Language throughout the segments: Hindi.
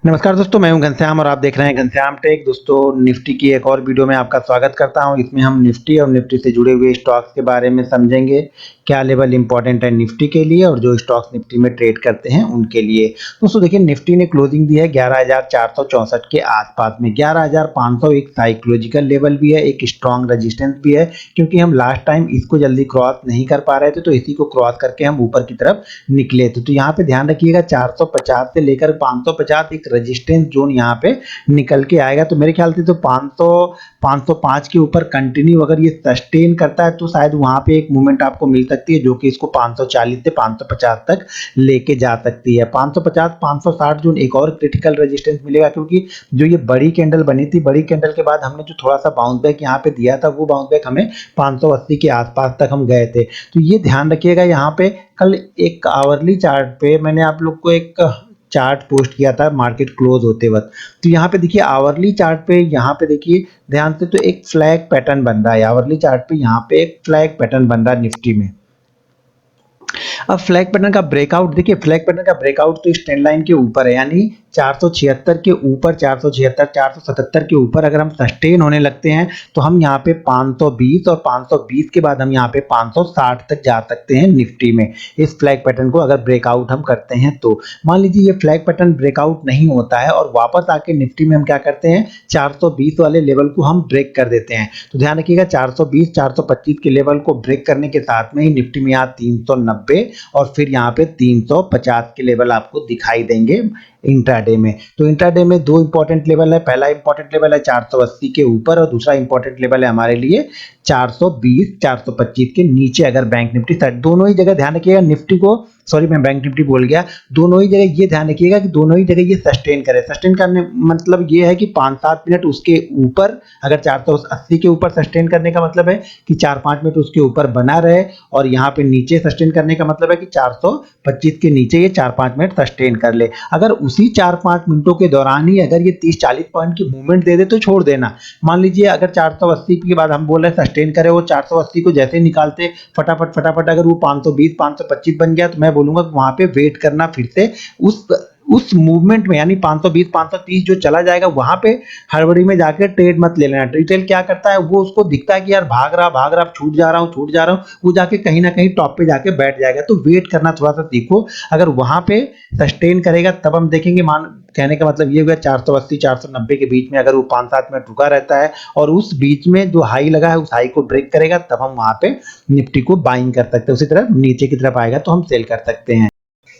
नमस्कार दोस्तों, मैं हूं घनश्याम और आप देख रहे हैं घनश्याम टेक। दोस्तों, निफ्टी की एक और वीडियो में आपका स्वागत करता हूं। इसमें हम निफ्टी और निफ्टी से जुड़े हुए स्टॉक्स के बारे में समझेंगे। क्या लेवल इंपॉर्टेंट है निफ्टी के लिए और जो स्टॉक्स निफ्टी में ट्रेड करते हैं उनके लिए। दोस्तों देखिए, निफ्टी ने क्लोजिंग दी है 11,464 के आसपास में। 11,500 एक साइकोलॉजिकल लेवल भी है, एक स्ट्रॉन्ग रेजिस्टेंस भी है, क्योंकि हम लास्ट टाइम इसको जल्दी क्रॉस नहीं कर पा रहे थे, तो इसी को क्रॉस करके हम ऊपर की तरफ निकले थे। तो यहाँ पे ध्यान रखिएगा, 450 से लेकर 550 एक रेजिस्टेंस जोन यहाँ पे निकल के आएगा। तो मेरे ख्याल से तो 500 505 के ऊपर कंटिन्यू अगर ये सस्टेन करता है तो शायद वहां पे एक मूवमेंट आपको मिल सकती है, जो कि इसको 540 से 550 तक लेके जा सकती है। 550 560 जोन एक और क्रिटिकल रेजिस्टेंस मिलेगा, क्योंकि जो ये बड़ी कैंडल बनी थी, बड़ी कैंडल के बाद हमने जो थोड़ा सा बाउंस बैक यहाँ पे दिया था, वो बाउंस बैक हमें 580 के आसपास तक हम गए थे। तो ये ध्यान रखिएगा। यहाँ पे कल एक आवरली चार्ट पे मैंने आप लोग को एक चार्ट पोस्ट किया था मार्केट क्लोज होते वक्त। तो यहाँ पे देखिए आवरली चार्ट पे, यहाँ पे देखिए ध्यान से, तो एक फ्लैग पैटर्न बन रहा है आवरली चार्ट पे। यहाँ पे एक फ्लैग पैटर्न बन रहा है निफ्टी में। अब फ्लैग पैटर्न का ब्रेकआउट देखिए, फ्लैग पैटर्न का ब्रेकआउट तो इस ट्रेंड लाइन के ऊपर है, यानी 476 के ऊपर, 476 477 के ऊपर अगर हम सस्टेन होने लगते हैं तो हम यहाँ पे 520 और 520 के बाद हम यहाँ पे 560 तक जा सकते हैं निफ्टी में। इस फ्लैग पैटर्न को अगर ब्रेकआउट हम करते हैं तो मान लीजिए ये फ्लैग पैटर्न ब्रेकआउट नहीं होता है और वापस आके निफ्टी में हम क्या करते हैं, 420 वाले लेवल को हम ब्रेक कर देते हैं। तो ध्यान रखिएगा, 420 425 के लेवल को ब्रेक करने के साथ में ही निफ्टी में यहाँ 390 और फिर यहाँ पे 350 के लेवल आपको दिखाई देंगे इंट्राडे में। तो इंट्राडे में दो इंपॉर्टेंट लेवल है। पहला इंपॉर्टेंट लेवल है 480 के ऊपर और दूसरा इंपॉर्टेंट लेवल है हमारे लिए 420 425 के नीचे। अगर बैंक निफ्टी दोनों ही जगह ध्यान रखिएगा निफ्टी को, सॉरी मैं बैंक निफ्टी बोल गया, दोनों ही जगह ये ध्यान रखिएगा कि दोनों ही जगह ये सस्टेन करे। सस्टेन करने मतलब ये है कि 5-7 मिनट उसके ऊपर, अगर 480 के ऊपर सस्टेन करने का मतलब है कि 4-5 मिनट उसके ऊपर बना रहे, और यहाँ पे नीचे सस्टेन करने का मतलब है कि 425 के नीचे ये 4-5 मिनट सस्टेन कर ले। अगर उसी 4-5 मिनटों के दौरान ही अगर ये 30-40 पॉइंट की मूवमेंट दे दे तो छोड़ देना। मान लीजिए अगर 480 के बाद हम बोल रहे हैं सस्टेन करे, वो 480 को जैसे निकालते फटाफट फटाफट अगर वो 520 525 बन गया, तो मैं बोलूंगा वहां पे वेट करना फिर से उस मूवमेंट में, यानी 520 530 जो चला जाएगा वहां पे हड़बड़ी में जाकर ट्रेड मत ले लेना। रिटेल क्या करता है, वो उसको दिखता है कि यार भाग रहा छूट जा रहा हूं, वो जाके कहीं ना कहीं टॉप पे जाके बैठ जाएगा। तो वेट करना थोड़ा सा सीखो। अगर वहां पे सस्टेन करेगा तब हम देखेंगे। मान कहने का मतलब ये हुआ 480 490 के बीच में अगर वो 5-7 मिनट रुका रहता है और उस बीच में जो हाई लगा है उस हाई को ब्रेक करेगा, तब हम वहां पे निफ्टी को बाइंग कर सकते हैं। उसी तरह नीचे की तरफ आएगा तो हम सेल कर सकते हैं।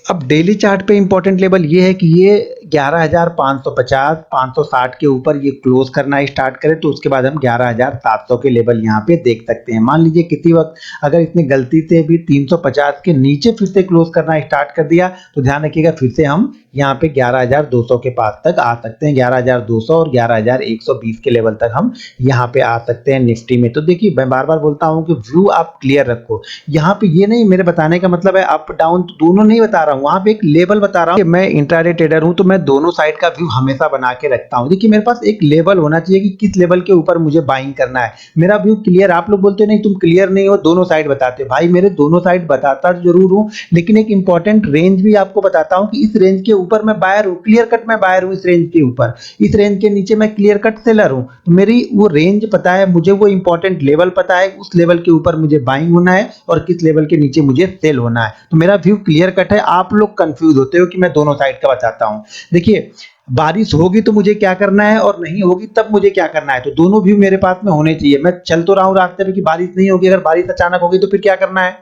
अब डेली चार्ट पे इंपॉर्टेंट लेवल ये है कि ये 11,550 560 के ऊपर ये क्लोज करना स्टार्ट करे, तो उसके बाद हम 11,700 के लेवल यहाँ पे देख सकते हैं। मान लीजिए किसी वक्त अगर इसने गलती से भी 350 के नीचे फिर से क्लोज करना स्टार्ट कर दिया, तो ध्यान रखिएगा फिर से हम यहाँ पे 11,200 के पास तक आ सकते हैं। 11,200 और 11,120 के लेवल तक हम यहाँ पे आ सकते हैं निफ्टी में। तो देखिए, मैं बार बार बोलता हूँ कि व्यू आप क्लियर रखो। यहाँ पे ये नहीं, मेरे बताने का मतलब है अप डाउन तो दोनों नहीं बता रहा हूँ, वहां पे एक लेवल बता रहा हूँ। मैं इंट्राडे ट्रेडर हूँ तो मैं दोनों साइड का व्यू हमेशा बना के रखता हूँ। देखिए, मेरे पास एक लेवल होना चाहिए कि किस लेवल के ऊपर मुझे बाइंग करना है। मेरा व्यू क्लियर, आप लोग बोलते नहीं तुम क्लियर नहीं हो, दोनों साइड बताते। भाई मेरे दोनों साइड बताता जरूर हूँ, लेकिन एक इंपॉर्टेंट रेंज भी आपको बताता हूँ कि इस रेंज के ऊपर मैं बायर हूँ, क्लियर कट मैं बायर हूँ इस रेंज के ऊपर, इस रेंज के नीचे मैं क्लियर कट सेलर हूँ। तो मेरी वो रेंज पता है मुझे, वो इंपॉर्टेंट लेवल पता है, उस लेवल के ऊपर मुझे बाइंग होना है और किस लेवल के नीचे मुझे सेल होना है। तो मेरा व्यू क्लियर कट है। आप लोग कंफ्यूज होते हो कि मैं दोनों साइड का बताता हूं। देखिए, बारिश होगी तो मुझे क्या करना है और नहीं होगी तब मुझे क्या करना है, तो दोनों व्यू मेरे पास में होने चाहिए। मैं चल तो रहा हूं रास्ते पे कि बारिश नहीं होगी, अगर बारिश अचानक होगी तो फिर क्या करना है,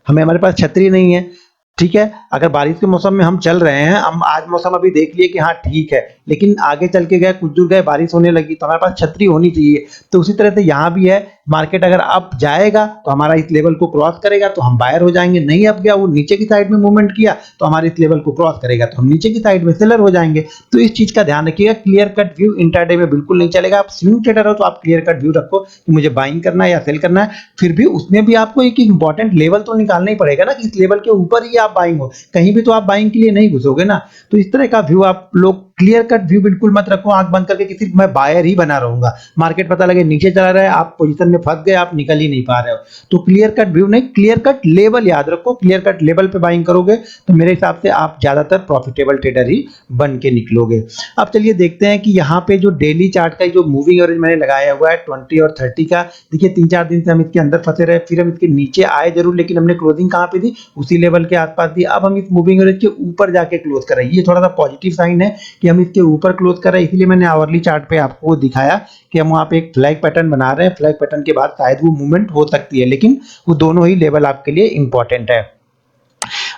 हमारे पास छतरी नहीं है, ठीक है। अगर बारिश के मौसम में हम चल रहे हैं, हम आज मौसम अभी देख लिए कि हाँ ठीक है, लेकिन आगे चल के गए, कुछ दूर गए, बारिश होने लगी, तो हमारे पास छतरी होनी चाहिए। तो उसी तरह से यहाँ भी है, मार्केट अगर अप जाएगा तो हमारा इस लेवल को क्रॉस करेगा तो हम बायर हो जाएंगे, नहीं अप गया, वो नीचे की साइड में मूवमेंट किया तो हमारे इस लेवल को क्रॉस करेगा तो हम नीचे की साइड में सेलर हो जाएंगे। तो इस चीज का ध्यान रखिएगा। क्लियर कट व्यू इंट्राडे में बिल्कुल नहीं चलेगा। आप स्विंग ट्रेडर हो तो आप क्लियर कट व्यू रखो कि मुझे बाइंग करना है या सेल करना है। फिर भी उसमें भी आपको एक इंपॉर्टेंट लेवल तो निकालना ही पड़ेगा ना, कि इस लेवल के ऊपर ही आप बाइंग हो, कहीं भी तो आप बाइंग के लिए नहीं घुसोगे ना। तो इस तरह का व्यू आप लोग क्लियर कट व्यू बिल्कुल मत रखो आंख बंद करके कि सिर्फ मैं बायर ही बना रहूंगा, मार्केट पता लगे नीचे चला रहा है, आप पोजीशन में फंस गए, आप निकल ही नहीं पा रहे हो। तो क्लियर कट व्यू नहीं, क्लियर कट लेवल याद रखो, क्लियर कट लेवल पे बाइंग करोगे तो मेरे हिसाब से आप ज्यादातर प्रॉफिटेबल ट्रेडर ही बन के निकलोगे। अब चलिए देखते हैं कि यहाँ पे जो डेली चार्ट का जो मूविंग एवरेज मैंने लगाया हुआ है 20 और 30 का, देखिए 3-4 दिन से हम इसके अंदर फंसे रहे, फिर हम इसके नीचे आए जरूर, लेकिन हमने क्लोजिंग कहाँ पे दी, उसी लेवल के आसपास दी। अब हम इस मूविंग एवरेज के ऊपर जाके क्लोज कर रहे हैं, ये थोड़ा सा पॉजिटिव साइन है कि हम इसके ऊपर क्लोज कर रहे हैं, इसलिए मैंने आवरली चार्ट पे आपको दिखाया कि हम वहां पे एक फ्लैग पैटर्न बना रहे हैं, फ्लैग पैटर्न के बाद शायद वो मूवमेंट हो सकती है, लेकिन वो दोनों ही लेवल आपके लिए इंपॉर्टेंट है।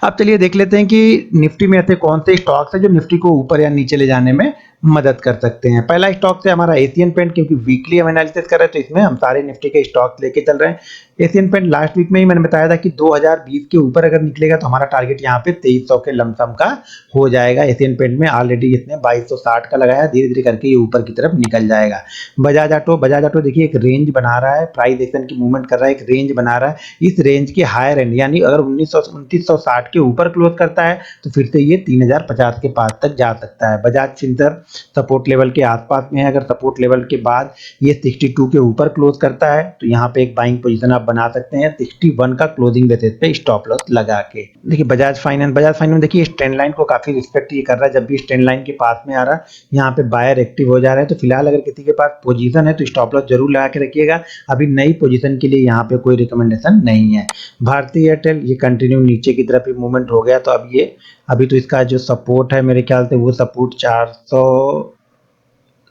अब चलिए देख लेते हैं कि निफ्टी में ऐसे कौन से स्टॉक्स है जो निफ्टी को ऊपर या नीचे ले जाने में मदद कर सकते हैं। पहला स्टॉक है हमारा एशियन पेंट, क्योंकि वीकली हम एनालिसिस कर रहे हैं तो इसमें हम सारे निफ्टी के स्टॉक लेके चल रहे हैं। एशियन पेंट लास्ट वीक में ही मैंने बताया था कि 2020 के ऊपर अगर निकलेगा तो हमारा टारगेट यहाँ पे 2300 के लमसम का हो जाएगा। एशियन पेंट में ऑलरेडी इसने 2260 का लगाया, धीरे धीरे करके ये ऊपर की तरफ निकल जाएगा। बजाज ऑटो देखिए एक रेंज बना रहा है, प्राइस एक्शन की मूवमेंट कर रहा है, एक रेंज बना रहा है। इस रेंज के हायर एंड यानी अगर 2960 के ऊपर क्लोज करता है तो फिर से ये 3050 के पास तक जा सकता है। बजाज फिंसर्व सपोर्ट लेवल के आसपास में है, अगर सपोर्ट लेवल के बाद ये 62 के ऊपर क्लोज करता है तो यहाँ पे एक बाइंग पोजीशन आप बना सकते हैं 61 का क्लोजिंग बेसिस पे स्टॉप लॉस लगा के। देखिए बजाज फाइनेंस देखिए इस ट्रेंड लाइन को काफी रिस्पेक्ट ये कर रहा है, जब भी इस ट्रेंड लाइन के पास में आ रहा है यहाँ पे बायर एक्टिव हो जा रहा है। तो फिलहाल अगर किसी के पास पोजीशन है तो स्टॉप लॉस जरूर लगा के रखिएगा, अभी नई पोजीशन के लिए यहाँ पे कोई रिकमेंडेशन नहीं है। भारतीय एयरटेल ये कंटिन्यू नीचे की तरफ ही मूवमेंट हो गया, तो अब ये अभी तो इसका जो सपोर्ट है मेरे ख्याल से वो सपोर्ट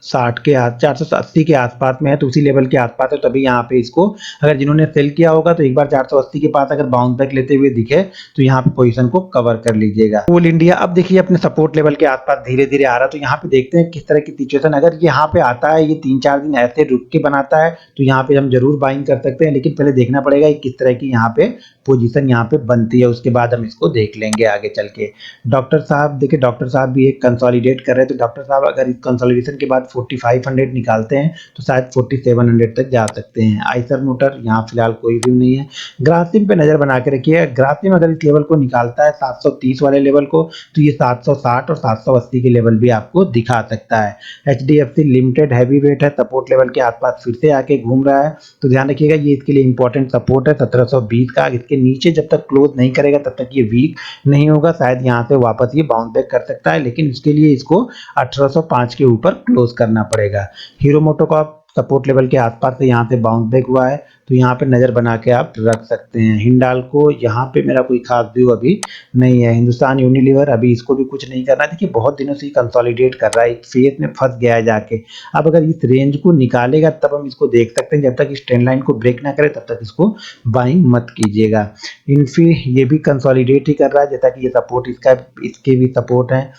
480 के आसपास में है, तो उसी लेवल के आसपास है। तभी यहाँ पे इसको अगर जिन्होंने सेल किया होगा तो एक बार 480 के पास अगर बाउंस बैक लेते हुए दिखे तो यहाँ पे पोजीशन को कवर कर लीजिएगा। कोल इंडिया अब देखिए अपने सपोर्ट लेवल के आसपास धीरे धीरे आ रहा है, तो यहाँ पे देखते हैं किस तरह की सिचुएशन। अगर यहाँ पे आता है, ये 3-4 दिन ऐसे रुक के बनाता है तो यहाँ पे हम जरूर बाइंग कर सकते हैं, लेकिन पहले देखना पड़ेगा किस तरह की यहाँ पे पोजीशन यहाँ पे बनती है, उसके बाद हम इसको देख लेंगे आगे चल के। डॉक्टर साहब देखिए, डॉक्टर साहब भी एक कंसोलिडेट कर रहे हैं, तो डॉक्टर साहब अगर इस कंसोलिडेशन के बाद 4500 निकालते हैं तो शायद 4700 तक जा सकते हैं। आइसर मोटर यहाँ फिलहाल कोई व्यू नहीं है। ग्रासिम पे नजर बना के रखिए, ग्रासिम अगर इस लेवल को निकालता है 730 वाले लेवल को तो ये 760 और 780 के लेवल भी आपको दिखा सकता है। HDFC लिमिटेड हैवी वेट है, सपोर्ट लेवल के आसपास फिर से आके घूम रहा है, तो ध्यान रखिएगा ये इसके लिए इंपॉर्टेंट सपोर्ट है 1720 का। इसके नीचे जब तक क्लोज नहीं करेगा तब तक ये वीक नहीं होगा, शायद यहाँ से वापस ये बाउंस बैक कर सकता है, लेकिन इसके लिए इसको 1805 के ऊपर क्लोज करना पड़ेगा। हीरो मोटोकॉर्प सपोर्ट लेवल के आसपास से यहाँ से बाउंस बैक हुआ है, तो यहाँ पे नजर बना के आप रख सकते हैं। हिंडाल्को यहाँ पे मेरा कोई खास व्यू अभी नहीं है। हिंदुस्तान यूनिलीवर अभी इसको भी कुछ नहीं करना है, देखिए बहुत दिनों से कंसोलिडेट कर रहा है, एक फेज में फंस गया है जाके। अब अगर इस रेंज को निकालेगा तब हम इसको देख सकते हैं, जब तक इस ट्रेंड लाइन को ब्रेक ना करे तब तक इसको बाइंग मत कीजिएगा। इन्फी ये भी कंसोलिडेट ही कर रहा है, जैसा कि ये सपोर्ट इसके भी सपोर्ट है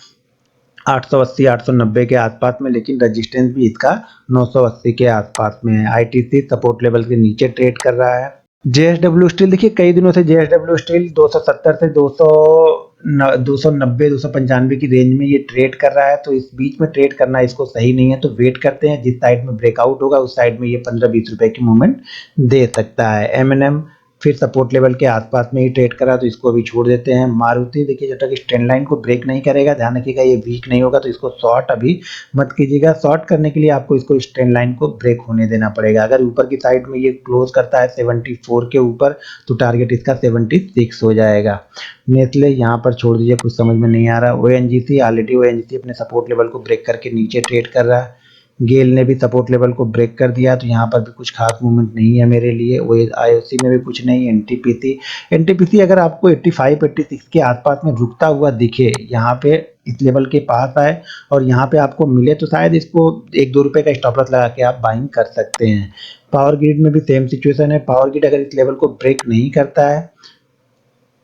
880 890 के आसपास में, लेकिन रेजिस्टेंस भी इसका 980 के आसपास में है। आईटीसी सपोर्ट लेवल के नीचे ट्रेड कर रहा है। जेएसडब्ल्यू स्टील देखिए कई दिनों से जेएसडब्ल्यू स्टील 270 से 290 295 की रेंज में ये ट्रेड कर रहा है, तो इस बीच में ट्रेड करना इसको सही नहीं है, तो वेट करते हैं जिस साइड में ब्रेकआउट होगा उस साइड में ये 15-20 रुपए की मूवमेंट दे सकता है। एमएनएम फिर सपोर्ट लेवल के आसपास में ही ट्रेड करा, तो इसको अभी छोड़ देते हैं। मारुति देखिए जब तक इस ट्रेंड लाइन को ब्रेक नहीं करेगा, ध्यान रखिएगा ये वीक नहीं होगा, तो इसको शॉर्ट अभी मत कीजिएगा। शॉर्ट करने के लिए आपको इसको इस ट्रेंड लाइन को ब्रेक होने देना पड़ेगा। अगर ऊपर की साइड में ये क्लोज करता है 74 के ऊपर तो टारगेट इसका 76 हो जाएगा। नेस्ले यहाँ पर छोड़ दीजिए, कुछ समझ में नहीं आ रहा। ओएनजीसी ऑलरेडी ओएनजीसी अपने सपोर्ट लेवल को ब्रेक करके नीचे ट्रेड कर रहा है। गेल ने भी सपोर्ट लेवल को ब्रेक कर दिया, तो यहाँ पर भी कुछ खास मूवमेंट नहीं है मेरे लिए। वो आईओसी में भी कुछ नहीं। एनटीपीसी अगर आपको 85-86 के आसपास में रुकता हुआ दिखे, यहाँ पे इस लेवल के पास आए और यहाँ पे आपको मिले तो शायद इसको 1-2 रुपए का स्टॉप लॉस लगा के आप बाइंग कर सकते हैं। पावर ग्रिड में भी सेम सिचुएशन है। पावर ग्रिड अगर इस लेवल को ब्रेक नहीं करता है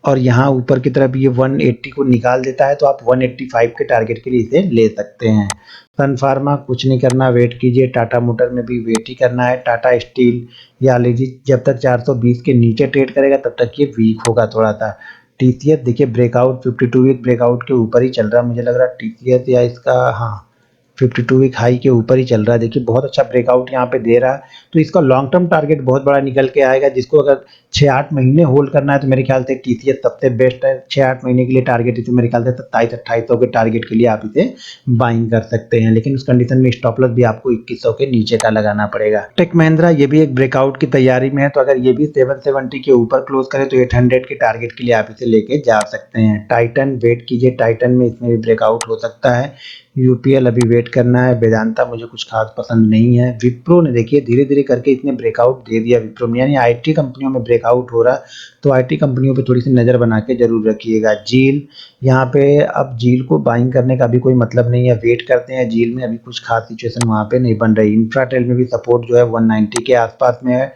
और यहाँ ऊपर की तरफ ये 180 को निकाल देता है तो आप 185 के टारगेट के लिए इसे ले सकते हैं। सन फार्मा कुछ नहीं करना, वेट कीजिए। टाटा मोटर में भी वेट ही करना है। टाटा स्टील या लीजिए जब तक 420 के नीचे ट्रेड करेगा तब तक ये वीक होगा थोड़ा सा। टीसीएस देखिए ब्रेकआउट 52 वीक ब्रेकआउट के ऊपर ही चल रहा है, मुझे लग रहा है टीसीएस या इसका हाँ 52 वीक हाई के ऊपर ही चल रहा है। देखिए बहुत अच्छा ब्रेकआउट यहाँ पे दे रहा है, तो इसका लॉन्ग टर्म टारगेट बहुत बड़ा निकल के आएगा, जिसको अगर 6-8 महीने होल्ड करना है तो मेरे ख्याल से टीसीएस सबसे बेस्ट है। 6-8 महीने के लिए टारगेट इसे मेरे ख्याल से 27-2800 के टारगेट के लिए आप इसे बाइंग कर सकते हैं, लेकिन उस कंडीशन में स्टॉप लॉस भी आपको 2100 के नीचे का लगाना पड़ेगा। टेक महिंद्रा ये भी एक ब्रेकआउट की तैयारी में है, तो अगर ये भी 770 के ऊपर क्लोज करे तो 800 के टारगेट के लिए आप इसे लेके जा सकते हैं। टाइटन वेट कीजिए, टाइटन में इसमें भी ब्रेकआउट हो सकता है। यूपीएल अभी वेट करना है। वेदांता मुझे कुछ खास पसंद नहीं है। विप्रो ने देखिए धीरे धीरे करके इसने ब्रेकआउट दे दिया। विप्रो में यानी आईटी कंपनियों में ब्रेकआउट हो रहा, तो आईटी कंपनियों पे थोड़ी सी नज़र बना के जरूर रखिएगा। जील, यहाँ पे अब जील को बाइंग करने का भी कोई मतलब नहीं है, वेट करते हैं। जील में अभी कुछ खास सिचुएशन वहाँ पे नहीं बन रही। इंफ्राटेल में भी सपोर्ट जो है 190 के आसपास में है।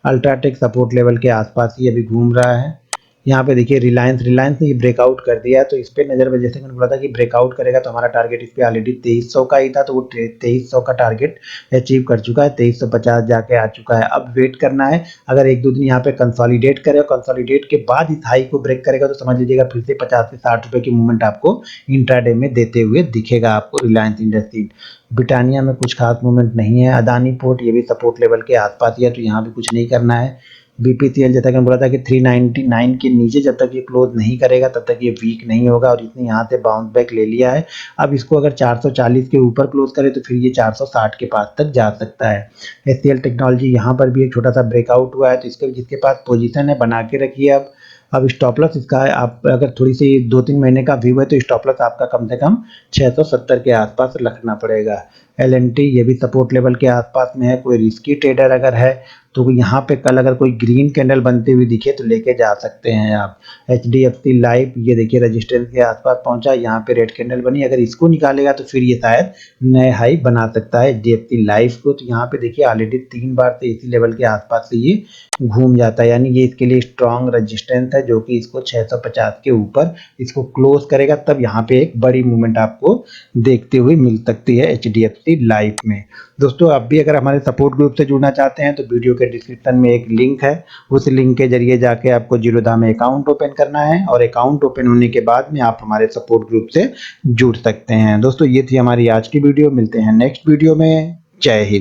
अल्ट्राटेक सपोर्ट लेवल के आसपास ही अभी घूम रहा है। यहाँ पे देखिए रिलायंस ने ये ब्रेकआउट कर दिया, तो इस पे नज़र, जैसे मैंने बोला था कि ब्रेकआउट करेगा तो हमारा टारगेट इस पे ऑलरेडी 2300 का ही था, तो वो 2300 का टारगेट अचीव कर चुका है। 2350 जाके आ चुका है। अब वेट करना है, अगर 1-2 दिन यहाँ पे कंसोलिडेट करे और कंसोलिडेट के बाद इस हाई को ब्रेक करेगा तो समझ लीजिएगा फिर से 50 से 60 रुपए की मूवमेंट आपको इंट्राडे में देते हुए दिखेगा आपको रिलायंस इंडस्ट्रीज। ब्रिटानिया में कुछ खास मूवमेंट नहीं है। अदानी पोर्ट ये भी सपोर्ट लेवल के आसपास ही है, तो यहाँ भी कुछ नहीं करना है। बीपीसीएल जैसा कि मैंने बोला था कि 399 के नीचे जब तक ये क्लोज नहीं करेगा तब तक ये वीक नहीं होगा, और इसने यहाँ से बाउंस बैक ले लिया है। अब इसको अगर 440 के ऊपर क्लोज करे तो फिर ये 460 के पास तक जा सकता है। एचसीएल टेक्नोलॉजी यहाँ पर भी एक छोटा सा ब्रेकआउट हुआ है, तो इसके जिसके पास पोजीशन है बना के रखिए। अब स्टॉप लॉस इसका आप अगर थोड़ी सी 2-3 महीने का व्यू है तो स्टॉप लॉस आपका कम से कम 670 के आसपास रखना पड़ेगा। एलएनटी ये भी सपोर्ट लेवल के आसपास में है। कोई रिस्की ट्रेडर अगर है तो यहाँ पे कल अगर कोई ग्रीन कैंडल बनती हुई दिखे तो लेके जा सकते हैं आप। एचडीएफसी लाइफ ये देखिए रेजिस्टेंस के आसपास पहुंचा, यहाँ पे रेड कैंडल बनी, अगर इसको निकालेगा तो फिर ये शायद नए हाई बना सकता है एचडीएफसी लाइफ को। तो यहाँ पे देखिए ऑलरेडी 3 बार से इसी लेवल के आसपास से ये घूम जाता है, यानी ये इसके लिए स्ट्रॉन्ग रेजिस्टेंस है, जो कि इसको 650 के ऊपर इसको क्लोज करेगा तब यहाँ पे एक बड़ी मूवमेंट आपको देखते हुए मिल सकती है एचडीएफसी लाइफ में। दोस्तों आप भी अगर हमारे सपोर्ट ग्रुप से जुड़ना चाहते हैं तो वीडियो के डिस्क्रिप्शन में एक लिंक है, उस लिंक के जरिए जाके आपको जीरोधा में अकाउंट ओपन करना है, और अकाउंट ओपन होने के बाद में आप हमारे सपोर्ट ग्रुप से जुड़ सकते हैं। दोस्तों ये थी हमारी आज की वीडियो, मिलते हैं नेक्स्ट वीडियो में। जय हिंद।